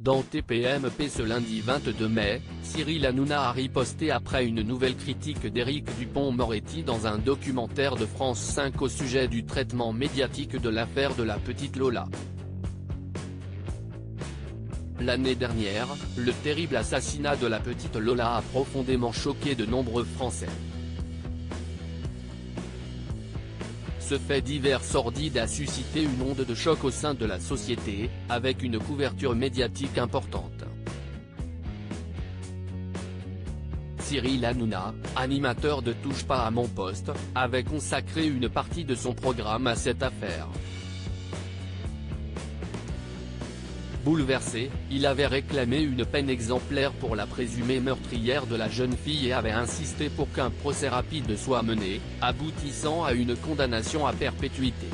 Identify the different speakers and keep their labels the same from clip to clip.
Speaker 1: Dans TPMP ce lundi 22 mai, Cyril Hanouna a riposté après une nouvelle critique d'Éric Dupond-Moretti dans un documentaire de France 5 au sujet du traitement médiatique de l'affaire de la petite Lola. L'année dernière, le terrible assassinat de la petite Lola a profondément choqué de nombreux Français. Ce fait divers sordide a suscité une onde de choc au sein de la société, avec une couverture médiatique importante. Cyril Hanouna, animateur de Touche pas à mon poste, avait consacré une partie de son programme à cette affaire. Bouleversé, il avait réclamé une peine exemplaire pour la présumée meurtrière de la jeune fille et avait insisté pour qu'un procès rapide soit mené, aboutissant à une condamnation à perpétuité.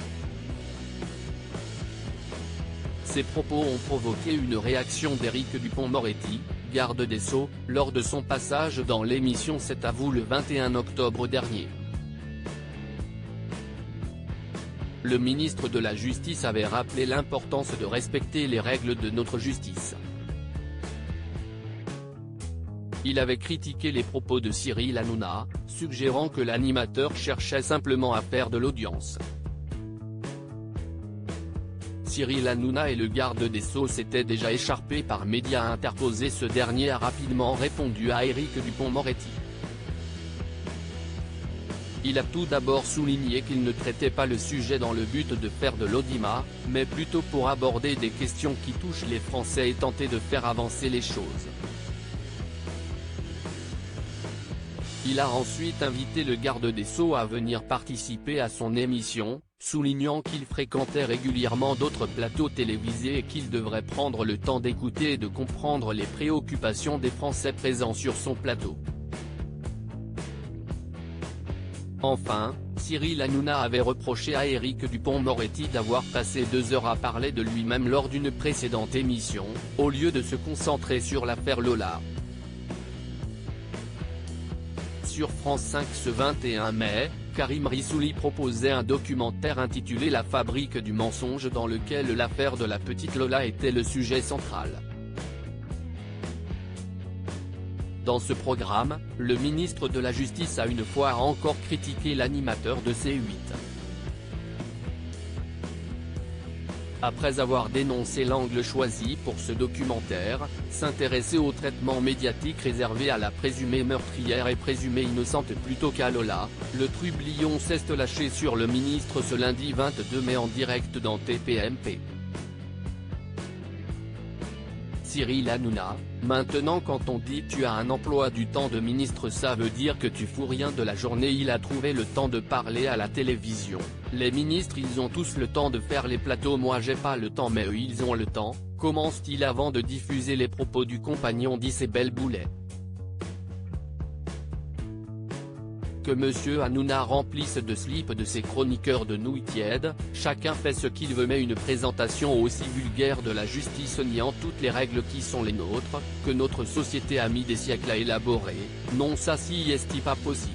Speaker 1: Ces propos ont provoqué une réaction d'Éric Dupond-Moretti, garde des Sceaux, lors de son passage dans l'émission C'est à vous le 21 octobre dernier. Le ministre de la Justice avait rappelé l'importance de respecter les règles de notre justice. Il avait critiqué les propos de Cyril Hanouna, suggérant que l'animateur cherchait simplement à faire de l'audience. Cyril Hanouna et le garde des Sceaux s'étaient déjà écharpés par médias interposés. Ce dernier a rapidement répondu à Éric Dupond-Moretti. Il a tout d'abord souligné qu'il ne traitait pas le sujet dans le but de faire de l'audimat, mais plutôt pour aborder des questions qui touchent les Français et tenter de faire avancer les choses. Il a ensuite invité le garde des Sceaux à venir participer à son émission, soulignant qu'il fréquentait régulièrement d'autres plateaux télévisés et qu'il devrait prendre le temps d'écouter et de comprendre les préoccupations des Français présents sur son plateau. Enfin, Cyril Hanouna avait reproché à Éric Dupond-Moretti d'avoir passé 2 heures à parler de lui-même lors d'une précédente émission, au lieu de se concentrer sur l'affaire Lola. Sur France 5 ce 21 mai, Karim Rissouli proposait un documentaire intitulé La fabrique du mensonge dans lequel l'affaire de la petite Lola était le sujet central. Dans ce programme, le ministre de la Justice a une fois encore critiqué l'animateur de C8. Après avoir dénoncé l'angle choisi pour ce documentaire, s'intéresser au traitement médiatique réservé à la présumée meurtrière et présumée innocente plutôt qu'à Lola, le trublion s'est lâché sur le ministre ce lundi 22 mai en direct dans TPMP. Cyril Hanouna, maintenant quand on dit tu as un emploi du temps de ministre ça veut dire que tu fous rien de la journée. Il a trouvé le temps de parler à la télévision. Les ministres ils ont tous le temps de faire les plateaux, moi j'ai pas le temps mais eux ils ont le temps, commence-t-il avant de diffuser les propos du compagnon d'Isabelle Boulet. Que Monsieur Hanouna remplisse de slip de ses chroniqueurs de nouilles tièdes, chacun fait ce qu'il veut mais une présentation aussi vulgaire de la justice niant toutes les règles qui sont les nôtres, que notre société a mis des siècles à élaborer, non ça si est pas possible.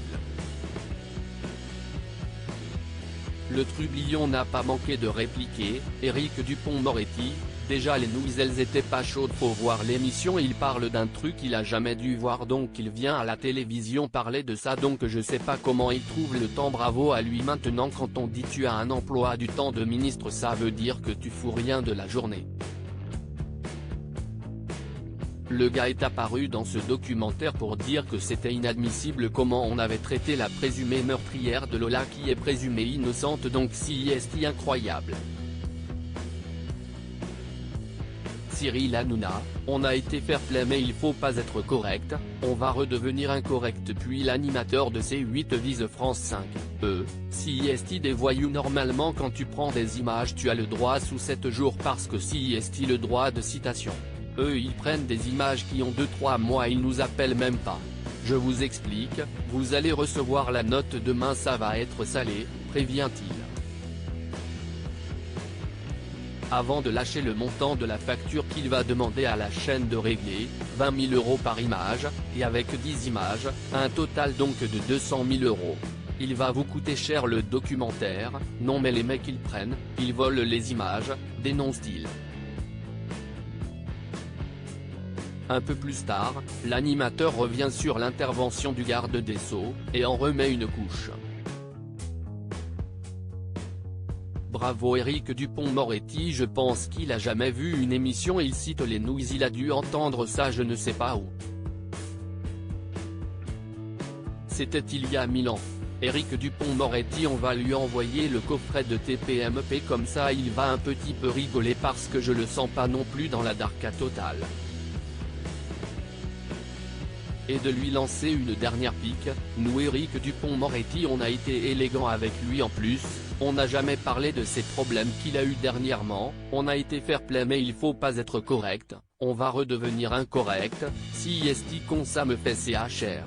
Speaker 1: Le trublion n'a pas manqué de répliquer, Éric Dupond-Moretti, déjà les nouilles elles étaient pas chaudes pour voir l'émission, il parle d'un truc qu'il a jamais dû voir donc il vient à la télévision parler de ça donc je sais pas comment il trouve le temps, bravo à lui. Maintenant quand on dit tu as un emploi du temps de ministre ça veut dire que tu fous rien de la journée. Le gars est apparu dans ce documentaire pour dire que c'était inadmissible comment on avait traité la présumée meurtrière de Lola qui est présumée innocente donc si est incroyable. Cyril Hanouna, on a été fair-play mais il faut pas être correct, on va redevenir incorrect. Puis l'animateur de C8 vise France 5, si est des voyous normalement quand tu prends des images tu as le droit sous 7 jours parce que si est le droit de citation. Eux ils prennent des images qui ont 2-3 mois ils nous appellent même pas. Je vous explique, vous allez recevoir la note demain ça va être salé, prévient-il. Avant de lâcher le montant de la facture qu'il va demander à la chaîne de régler, 20 000 € par image, et avec 10 images, un total donc de 200 000 €. Il va vous coûter cher le documentaire, non mais les mecs ils prennent, ils volent les images, dénonce-t-il. Un peu plus tard, l'animateur revient sur l'intervention du garde des Sceaux, et en remet une couche. Bravo Éric Dupond-Moretti, je pense qu'il a jamais vu une émission, il cite les news, il a dû entendre ça je ne sais pas où. C'était il y a 1000 ans. Éric Dupond-Moretti, on va lui envoyer le coffret de TPMP, comme ça il va un petit peu rigoler parce que je le sens pas non plus dans la darka totale. Et de lui lancer une dernière pique, nous Éric Dupond-Moretti on a été élégant avec lui en plus, on n'a jamais parlé de ces problèmes qu'il a eu dernièrement, on a été fair play mais il faut pas être correct, on va redevenir incorrect, si est con ça me fait CHR.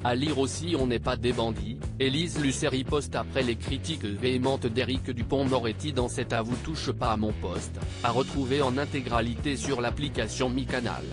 Speaker 1: À lire aussi on n'est pas des bandits, Élise Lucet riposte après les critiques véhémentes d'Éric Dupond-Moretti dans cet « À vous touche pas à mon poste », à retrouver en intégralité sur l'application Mi Canal.